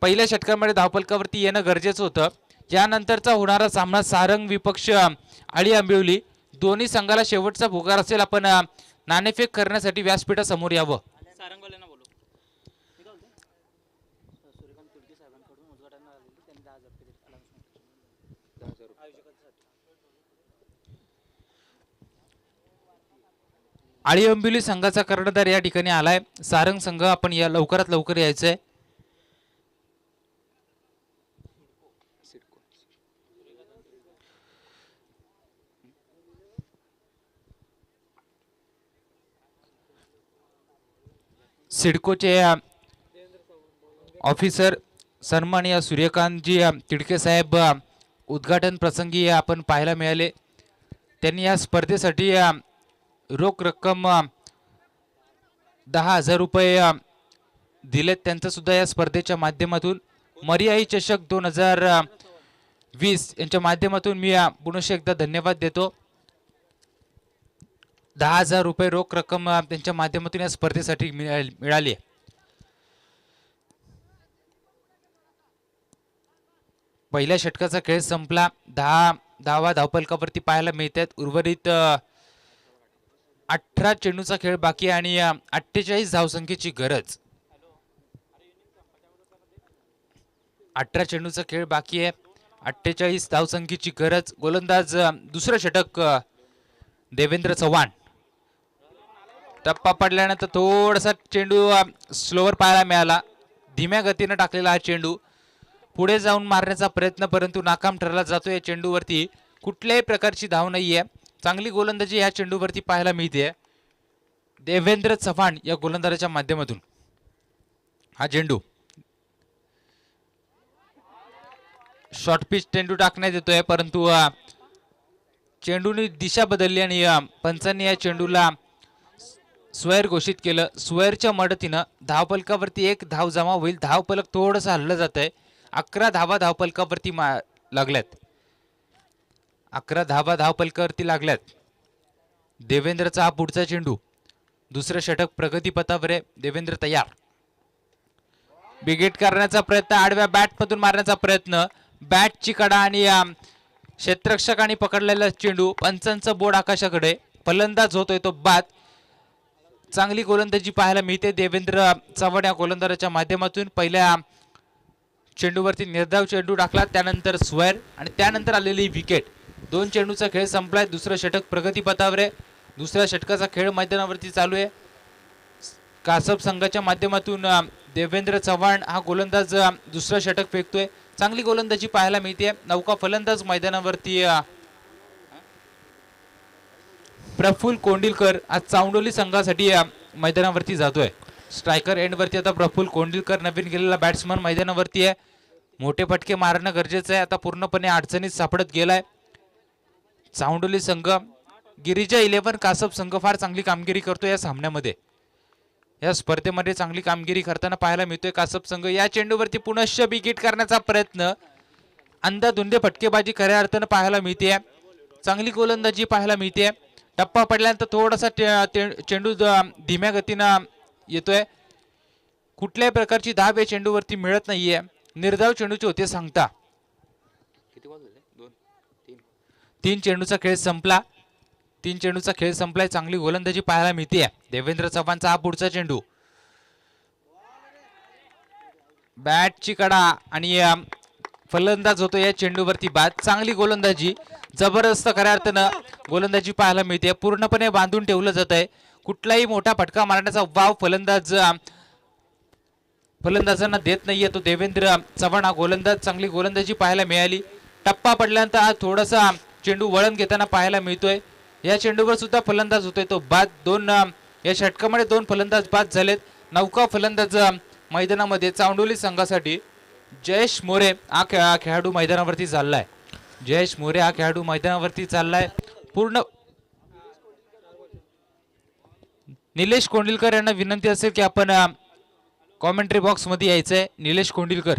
पहिल्या षटकामध्ये धावफलकावरती येणं गरजेचं होतं. यानंतरचा होणारा सामना सारंग विपक्ष आळी आंबिवली. दोन्ही संघाला शेवटचा पुकार असेल. आपण नाणेफेक करण्यासाठी व्यासपीठासमोर यावं. आळी आंबिवली संघाचा कर्णधार या ठिकाणी आलाय. सारंग संघ आपण या लवकरात लवकर यायचंय. सिडकोचे ऑफिसर सन्माननीय सूर्यकांतजी तिडके साहेब उद्घाटन प्रसंगी आपण पाहायला मिळाले. त्यांनी या स्पर्धेसाठी रोख रक्कम 10,000 रुपये दिलेत. त्यांचं सुद्धा या स्पर्धेच्या माध्यमातून मर्याई चषक 2020 यांच्या माध्यमातून मी पुनश्च एकदा धन्यवाद देतो. 10,000 रुपये रोख रक्कम त्यांच्या माध्यमातून या स्पर्धेसाठी मिळाली. पहिल्या षटकाचा खेळ संपला. 10 धावा धावफलकावरती पाहायला मिळतात. उर्वरित 18 चेंडूचा खेळ बाकी आणि 48 धावसंख्येची गरज. 18 चेंडूचा खेळ बाकी आहे. 48 धावसंख्येची गरज. गोलंदाज दुसरं षटक देवेंद्र चव्हाण. टप्पा पडल्यानंतर थोडासा चेंडू स्लोवर पाहायला मिळाला. धीम्या गतीने टाकलेला हा चेंडू पुढे जाऊन मारण्याचा प्रयत्न, परंतु नाकाम ठरला जातो. या चेंडूवरती कुठल्याही प्रकारची धाव नाहीये. चांगली गोलंदाजी या चेंडूवरती पाहायला मिळते देवेंद्र चव्हाण या गोलंदाजाच्या माध्यमातून. हा चेंडू शॉर्ट पिच चेंडू टाकण्यात येतोय, परंतु चेंडूने दिशा बदलली आणि पंचांनी या चेंडूला स्वैर घोषित केलं. स्वैरच्या मदतीनं धावफलकावरती एक धाव जमा होईल. धावफलक थोडंसं हल्लं जात आहे. 11 धावा धावफलकावरती लागल्यात. 11 धावा धावफलकावरती लागल्यात. देवेंद्रचा हा पुढचा चेंडू. दुसरं षटक प्रगतीपथावर आहे. देवेंद्र तयार. बिगेट करण्याचा प्रयत्न, आडव्या बॅटमधून मारण्याचा प्रयत्न. बॅटची कडा आणि क्षेत्ररक्षकांनी पकडलेला चेंडू. पंचांचं बोर्ड आकाशाकडे. फलंदाज होतोय तो बाद. चांगली गोलंदाजी पाहायला मिळते देवेंद्र चव्हाण या गोलंदाजाच्या माध्यमातून. पहिल्या चेंडूवरती निर्धाव चेंडू टाकला, त्यानंतर स्वैर आणि त्यानंतर आलेली विकेट. 2 चेंडूचा खेळ संपलाय. दुसरं षटक प्रगतीपथावर आहे. दुसऱ्या षटकाचा खेळ मैदानावरती चालू आहे. कासब संघाच्या माध्यमातून देवेंद्र चव्हाण हा गोलंदाज दुसरं षटक फेकतोय. चांगली गोलंदाजी पाहायला मिळते. नौका फलंदाज मैदानावरती प्रफुल्ल कोंडिलकर आज चावंडोली संघासाठी मैदानावरती जातोय. स्ट्रायकर एंडवरती आता प्रफुल्ल कोंडिलकर, नवीन गेलेला बॅट्समन मैदानावरती आहे. मोठे फटके मारणं गरजेचं आहे. आता पूर्णपणे अडचणीत सापडत गेलाय चावंडोली संघ. गिरिजा 11 कासब संघ फार चांगली कामगिरी करतो या सामन्यामध्ये. या स्पर्धेमध्ये चांगली कामगिरी करताना पाहायला मिळतोय कासब संघ. या चेंडूवरती पुनश्च बिगिट करण्याचा प्रयत्न. अंधाधुंद फटकेबाजी खऱ्या अर्थानं पाहायला मिळते. चांगली गोलंदाजी पाहायला मिळते. टप्पा पडल्यानंतर थोडासा चेंडू धीम्या गतीनं येतोय. कुठल्याही प्रकारची धाव या चेंडूवरती मिळत नाहीये. निर्धाव चेंडूचे होते सांगता. 3 चेंडूचा खेळ संपला. 3 चेंडूचा खेळ संपलाय. चांगली गोलंदाजी पाहायला मिळते देवेंद्र चव्हाणचा हा पुढचा चेंडू. बॅटची कडा आणि फलंदाज होतो या चेंडूवरती बाद. चांगली गोलंदाजी, जबरदस्त खऱ्या अर्थानं गोलंदाजी पाहायला मिळते. पूर्णपणे बांधून ठेवलं जात आहे. कुठलाही मोठा फटका मारण्याचा वाव फलंदाजांना देत नाहीये तो देवेंद्र चव्हाण हा गोलंदाज. चांगली गोलंदाजी पाहायला मिळाली. टप्पा पडल्यानंतर हा थोडासा चेंडू वळण घेताना पाहायला मिळतोय. या चेंडूवर सुद्धा फलंदाज होतोय तो बाद. या षटकामध्ये 2 फलंदाज बाद झालेत. नौका फलंदाज मैदानामध्ये चावंडोली संघासाठी जयेश मोरे हा खेळाडू मैदानावरती चाललाय. जयेश मोरे हा खेळाडू मैदानावरती चाललाय. पूर्ण निलेश कोंडिलकर यांना विनंती असेल की आपण कॉमेंट्री बॉक्स मध्ये यायचंय. निलेश कोंडिलकर.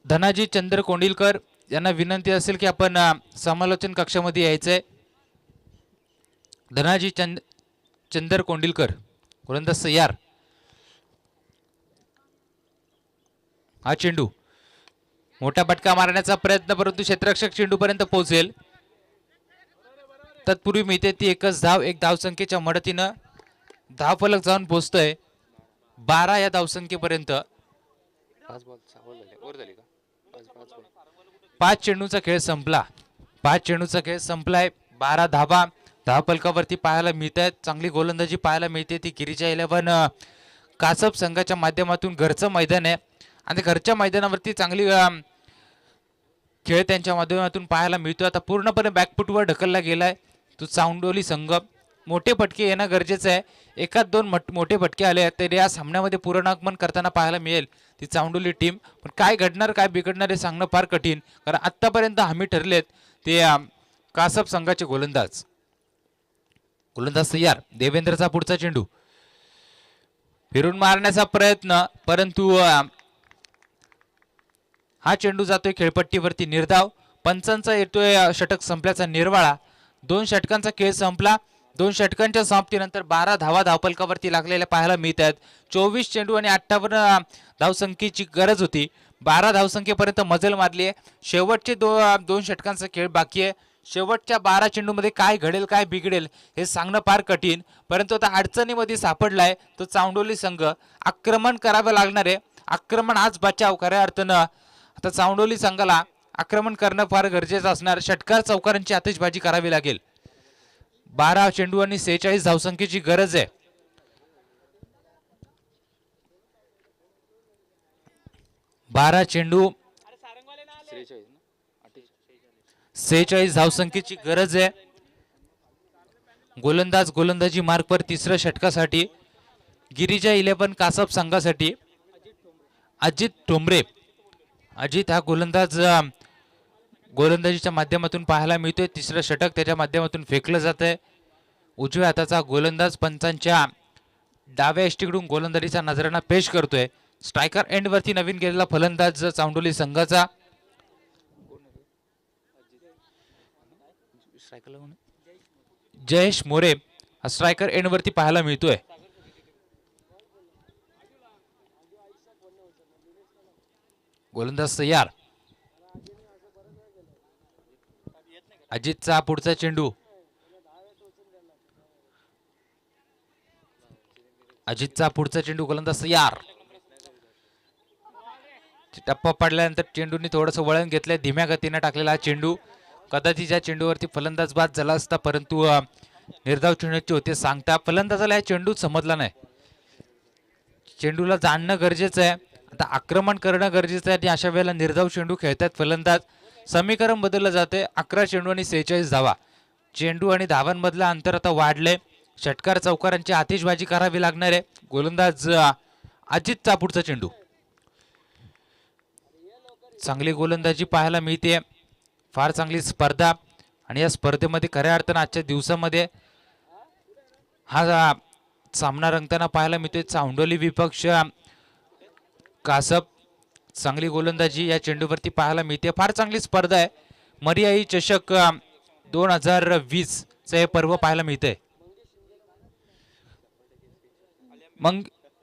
धनाजी चंद्र कोंडिलकर यांना विनंती असेल की आपण समालोचन कक्षामध्ये यायचंय. धनाजी चंद्र कोंडिलकर गोलंदाज तयार. हा चेंडू मोठा फटका मारण्याचा प्रयत्न, परंतु क्षेत्ररक्षक चेंडूपर्यंत पोहोचेल. तत्पूर्वी मिळते ती एकच धाव. 1 धावसंख्येच्या मदतीनं धावफलक जाऊन पोहोचतोय 12 या धावसंख्येपर्यंत. 5 चेंडूचा खेळ संपला. 5 चेंडूचा खेळ संपलाय. 12 धावा धावफलकावरती पाहायला मिळत आहेत. चांगली गोलंदाजी पाहायला मिळते ती गिरिजा 11 कासब संघाच्या माध्यमातून. घरचं मैदान आहे आणि घरच्या मैदानावरती चांगली खेळ त्यांच्या माध्यमातून पाहायला मिळतो. आता पूर्णपणे बॅकफुटवर ढकलला गेलाय तो चांडोली संघ. मोठे फटके येणं गरजेचं आहे. एकात दोन मोठे फटके आले तर या सामन्यामध्ये पूर्णागमन करताना पाहायला मिळेल ती चांडोली टीम. पण काय घडणार काय बिघडणार हे सांगणं फार कठीण, कारण आत्तापर्यंत हमी ठरलेत ते कासब संघाचे गोलंदाज. गोलंदाज तयार. देवेंद्रचा पुढचा चेंडू फिरून मारण्याचा प्रयत्न, परंतु हा चेंडू जातोय खेळपट्टीवरती. निर्धाव. पंचांचा येतोय षटक संपल्याचा निर्वाळा. 2 षटकांचा खेळ संपला. 2 षटकांच्या समाप्तीनंतर 12 धावा धावफलकावरती लागलेल्या पाहायला मिळत आहेत. 24 चेंडू आणि 58 धावसंख्येची गरज होती. 12 धावसंख्येपर्यंत मजल मारली आहे. शेवटचे 2 षटकांचा खेळ बाकी आहे. शेवटच्या 12 चेंडूमध्ये काय घडेल काय बिघडेल हे सांगणं फार कठीण, परंतु आता अडचणीमध्ये सापडलाय तो चांडोली संघ. आक्रमण करावं लागणार आहे. आक्रमण आज बचाव खऱ्या अर्थानं आता चांडोली संघाला आक्रमण करणं फार गरजेचं असणार. षटकार चौकारांची आतिषबाजी करावी लागेल. 12 चेंडू आणि 46 धावसंख्येची गरज आहे. 12 चेंडू 46 धावसंख्येची गरज आहे. गोलंदाजी मार्कवर तिसऱ्या षटकासाठी गिरिजा 11 कासब संघासाठी अजित ठोंबरे. अजित हा गोलंदाजीच्या माध्यमातून पाहायला मिळतोय. तिसरं षटक त्याच्या माध्यमातून फेकलं जात आहे. उजव्या हाताचा गोलंदाज पंचांच्या डाव्या एष्टीकडून गोलंदाजीचा नजराणा पेश करतोय. स्ट्रायकर एंड वरती नवीन गेलेला फलंदाज चांडोली संघाचा जयेश मोरे हा स्ट्रायकर एंड वरती पाहायला मिळतोय. गोलंदाज तयार. अजितचा पुढचा चेंडू. गोलंदाज तयार. टप्पा पडल्यानंतर चेंडूने थोडंसं वळण घेतलंय. धीम्या गतीने टाकलेला चेंडू. कदाचित या चेंडूवरती फलंदाज बाद झाला असता, परंतु निर्धाव चेंडूचे होते सांगता. फलंदाजाला या चेंडू समजला नाही. चेंडूला जाणणं गरजेचं आहे. आता आक्रमण करणं गरजेचं आहे आणि अशा वेळेला निर्धाव चेंडू खेळतात फलंदाज. समीकरण बदललं जाते. 11 चेंडू आणि 46 धावा. चेंडू आणि धावांमधलं अंतर आता वाढलंय. षटकार चौकारांची आतिषबाजी करावी लागणार आहे. गोलंदाज अजितचा पुढचा चेंडू. चांगली गोलंदाजी पाहायला मिळते. फार चांगली स्पर्धा आणि या स्पर्धेमध्ये खऱ्या अर्थानं आजच्या दिवसामध्ये हा सामना रंगताना पाहायला मिळतोय. चांडोली विपक्ष कासब. चांगली गोलंदाजी या चेंडूवरती पाहायला मिळते. फार चांगली स्पर्धा आहे. मर्याई चषक 2020 चे हे पर्व पाहायला मिळतंय.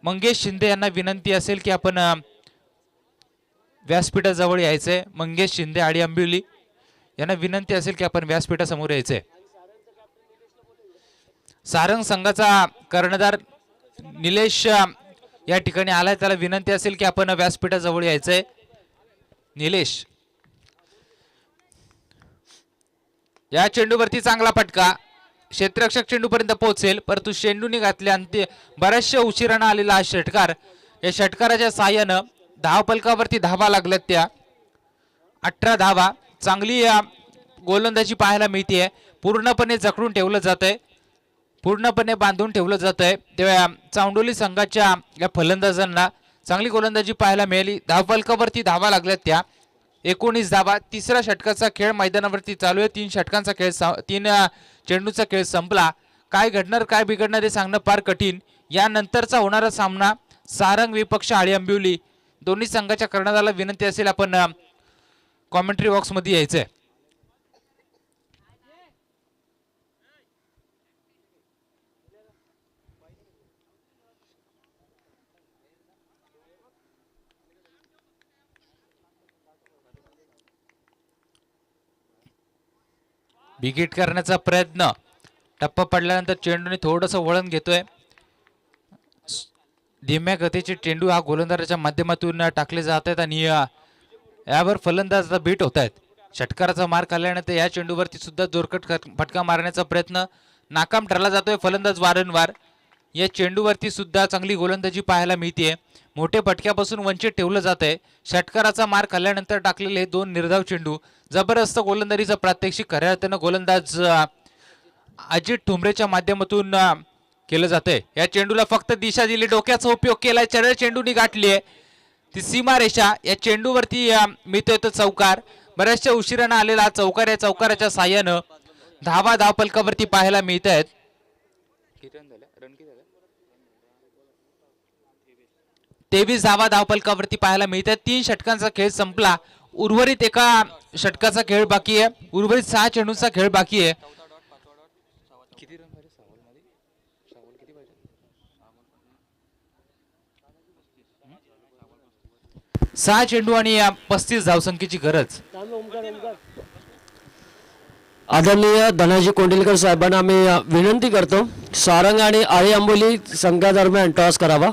मंगेश शिंदे यांना विनंती असेल की आपण व्यासपीठाजवळ यायचंय. मंगेश शिंदे आडी आंबिवली यांना विनंती असेल की आपण व्यासपीठासमोर यायचंय. सारंग संघाचा कर्णधार निलेश या ठिकाणी आलाय. त्याला विनंती असेल की आपण व्यासपीठाजवळ यायचंय. निलेश. या चेंडूवरती चांगला फटका. क्षेत्ररक्षक चेंडूपर्यंत पोहोचेल, परंतु चेंडूने घातल्या आणि बऱ्याचशा उशिरानं आलेला हा षटकार. या षटकाराच्या साहाय्यानं धावफलकावरती धावा लागल्यात त्या 18 धावा. चांगली गोलंदाजी पाहायला मिळते. पूर्णपणे जखडून ठेवलं जात आहे. पूर्णपणे बांधून ठेवलं जात आहे. तेव्हा चांडोली संघाच्या या फलंदाजांना चांगली गोलंदाजी पाहायला मिळाली. धावफलकावरती धावा लागल्यात त्या 19 धावा. तिसऱ्या षटकाचा खेळ मैदानावरती चालू आहे. 3 षटकांचा खेळ 3 चेंडूचा खेळ संपला. काय घडणार काय बिघडणार हे सांगणं फार कठीण. यानंतरचा होणारा सामना सारंग विपक्ष आळी आंबिवली. दोन्ही संघाच्या कर्णधाराला विनंती असेल आपण कॉमेंट्री बॉक्स मध्ये यायचंय. बिगिट करण्याचा प्रयत्न. टप्पा पडल्यानंतर चेंडूने थोडंसं वळण घेतोय. धीम्या गतीचे चेंडू हा गोलंदाजाच्या माध्यमातून टाकले जात आहेत आणि यावर फलंदाज बीट होत आहेत. षटकाराचा मार खाल्ल्यानंतर या चेंडूवरती सुद्धा जोरकट फटका मारण्याचा प्रयत्न नाकाम ठरला जातोय. फलंदाज वारंवार या चेंडूवरती सुद्धा चांगली गोलंदाजी पाहायला मिळते. मोठे फटक्यापासून वंचित ठेवलं जात आहे. षटकाराचा मार खाल्ल्यानंतर टाकलेले दोन निर्धाव चेंडू. जबरदस्त गोलंदाजीचं प्रात्यक्षिक खऱ्या अर्थानं गोलंदाज अजित ठोंबरेच्या माध्यमातून केलं जातंय. या चेंडूला फक्त दिशा दिली, डोक्याचा उपयोग केलाय, सरळ चेंडूनी गाठली आहे ती सीमारेषा. या चेंडूवरती मिळतोय तो चौकार. बऱ्याचशा उशिरानं आलेला चौकार, या चौकाराच्या साह्यानं धावा धावपलकावरती पाहायला मिळत आहेत. 23 धावा धावपलकावरती पाहायला मिळत आहेत. 3 षटकांचा खेळ संपला. उर्वरित एका षटकाचा खेळ बाकी आहे. उर्वरित 6 चेंडूंचा खेळ बाकी आहे. 6 चेंडू आणि 35 धावसंख्येची गरज. आदरणीय धनाजी कोंडिलकर साहेबांना आम्ही विनंती करतो सारंग आणि आळे आंबोली संघादरम्यान टॉस करावा.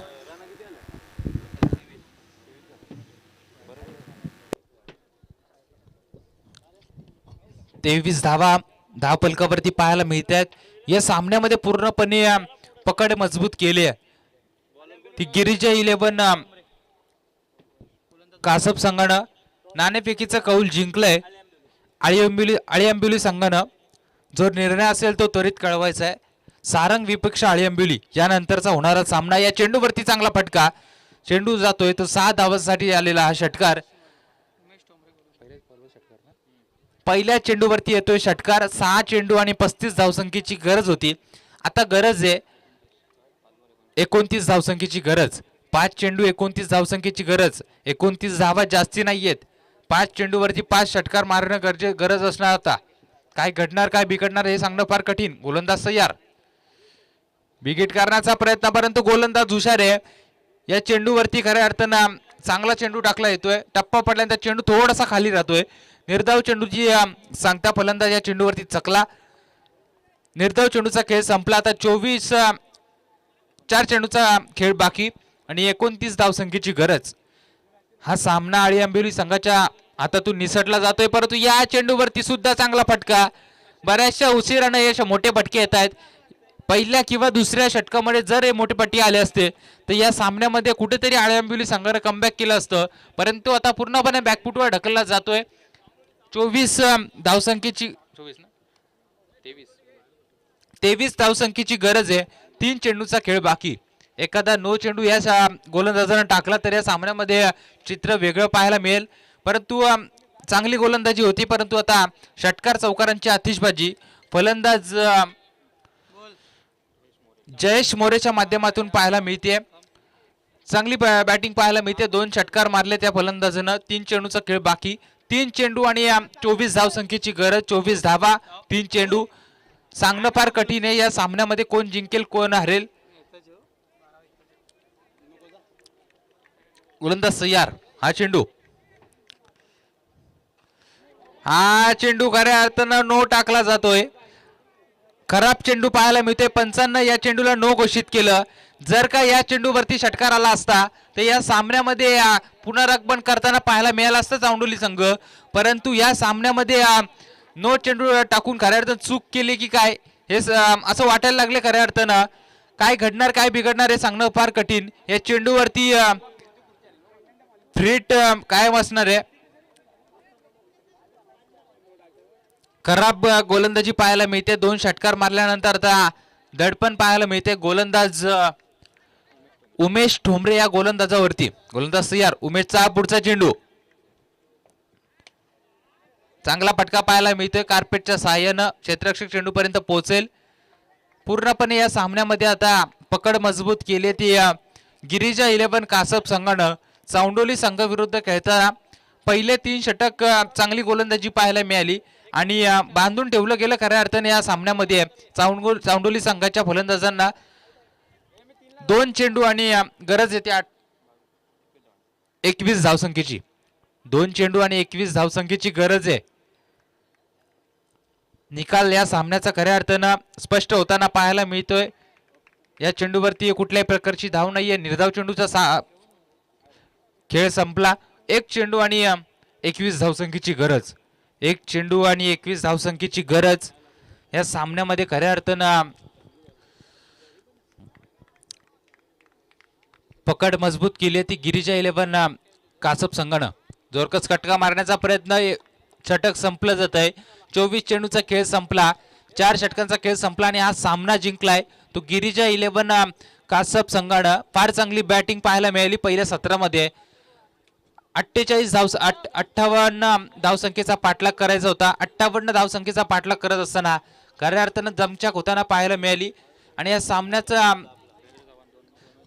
तेवीस धावा धावपलकावरती पाहायला मिळत आहेत. या सामन्यामध्ये पूर्णपणे पकड मजबूत केली आहे. ती गिरिजा 11 कासप संघानं नाणेफेकीचा कौल जिंकलाय. आळी आंबिवली संघानं जो निर्णय असेल तो त्वरित कळवायचा आहे. सारंग विपक्ष आळी आंबिवली यानंतरचा होणारा सामना. या चेंडूवरती चांगला फटका, चेंडू जातोय तो 6 धावांसाठी आलेला हा षटकार. पहिल्या चेंडूवरती येतोय षटकार. 6 चेंडू आणि 35 धावसंख्येची गरज होती. आता गरज आहे 29 धावसंख्येची गरज. 5 चेंडू 29 धावसंख्येची गरज. 29 धावा जास्ती नाहीयेत. 5 चेंडूवरती 5 षटकार मारणं गरज असणार. आता काय घडणार काय बिघडणार हे सांगणं फार कठीण. गोलंदाज तयार, बिगिट करण्याचा प्रयत्न, परंतु गोलंदाज हुशार आहे. या चेंडूवरती खऱ्या अर्थानं चांगला चेंडू टाकला येतोय. टप्पा पडल्यानंतर चेंडू थोडासा खाली राहतोय. निर्धाव चेंडूची सांगता फलंदाज या चेंडूवरती चकला. निर्धाव चेंडूचा खेळ संपला. आता 4 चेंडूचा खेळ बाकी आणि 29 धावसंख्येची गरज. हा सामना आळी आंबिवली संघाच्या हातातून निसटला जातोय, परंतु या चेंडूवरती सुद्धा चांगला फटका. बऱ्याचशा उशिरानं हे मोठे फटके येत आहेत. पहिल्या किंवा दुसऱ्या षटकामध्ये जर हे मोठे फटके आले असते तर या सामन्यामध्ये कुठेतरी आळी आंबिवली संघानं कमबॅक केलं असतं, परंतु आता पूर्णपणे बॅकफुटवर ढकलला जातोय. 24 धावसंख्येची 23 धावसंख्येची गरज आहे. 3 चेंडूचा खेळ बाकी. एखादा नो चेंडू या गोलंदाजानं टाकला तर या सामन्यामध्ये चित्र वेगळं पाहायला मिळेल. परंतु चांगली गोलंदाजी होती, परंतु आता षटकार चौकारांची आतिषबाजी. फलंदाज जयेश मोरेच्या माध्यमातून पाहायला मिळते. चांगली बॅटिंग पाहायला मिळते. 2 षटकार मारले त्या फलंदाजानं. 3 चेंडूचा खेळ बाकी. 3 चेंडू आणि 24 धावसंख्येची गरज. 24 धावा 3 चेंडू. सांगणं फार कठीण आहे या सामन्यामध्ये कोण जिंकेल कोण हरेल. गोलंदाज तयार. हा चेंडू खऱ्या अर्थानं नो टाकला जातोय. खराब चेंडू पाहायला मिळतोय. पंचांना या चेंडूला नो घोषित केलं. जर का या चेंडूवरती षटकार आला असता तर या सामन्यामध्ये पुनरागमन करताना पाहायला मिळालं असतं चांडोली संघ, परंतु या सामन्यामध्ये नो चेंडू टाकून खऱ्या अर्थानं चूक केली की काय हे असं वाटायला लागले. खऱ्या अर्थानं काय घडणार काय बिघडणार हे सांगणं फार कठीण. या चेंडूवरती थ्रेट कायम असणार आहे. खराब गोलंदाजी पाहायला मिळते. 2 षटकार मारल्यानंतर आता दडपण पाहायला मिळते. गोलंदाज उमेश ठोंबरे या गोलंदाजावरती. गोलंदाज तयार. उमेशचा पुढचा चेंडू. चांगला फटका पाहायला मिळतोय. कार्पेटच्या सहाय्यानं क्षेत्ररक्षक चेंडूपर्यंत पोहोचेल. पूर्णपणे या सामन्यामध्ये आता पकड मजबूत केली ती गिरिजा 11 कासप संघानं. चांडोली संघाविरुद्ध खेळताना पहिले 3 षटक चांगली गोलंदाजी पाहायला मिळाली आणि बांधून ठेवलं गेलं खऱ्या अर्थाने या सामन्यामध्ये. चांडोली संघाच्या फलंदाजांना 2 चेंडू आणि गरज येते 21 धावसंख्येची. 2 चेंडू आणि 21 धावसंख्येची गरज आहे. निकाल या सामन्याचा खऱ्या अर्थानं स्पष्ट होताना पाहायला मिळतोय. या चेंडूवरती कुठल्याही प्रकारची धाव नाहीये. निर्धाव चेंडूचा खेळ संपला. 1 चेंडू आणि 21 धावसंख्येची गरज. 1 चेंडू आणि 21 धावसंख्येची गरज. या सामन्यामध्ये खऱ्या अर्थानं पकड मजबूत केली आहे ती गिरिजा 11 कासप संघानं. जोरकस कटका मारण्याचा प्रयत्न, षटक संपलं जात आहे. 24 चेंडूचा खेळ संपला, 4 षटकांचा खेळ संपला आणि हा सामना जिंकलाय तो गिरिजा 11 कासप संघानं. फार चांगली बॅटिंग पाहायला मिळाली पहिल्या सत्रामध्ये. 58 धावसंख्येचा पाठलाग करायचा होता. 58 धावसंख्येचा पाठलाग करत असताना खऱ्या अर्थानं दमछाक होताना पाहायला मिळाली आणि या सामन्याचा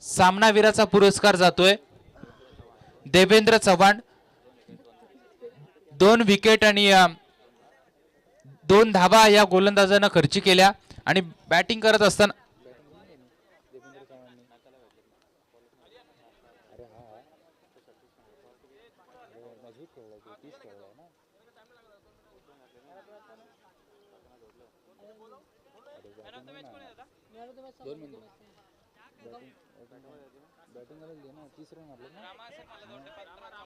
सामनावीराचा पुरस्कार जातोय देवेंद्र चव्हाण. 2 विकेट आणि 2 धावा या गोलंदाजानं खर्ची केल्या आणि बॅटिंग करत असताना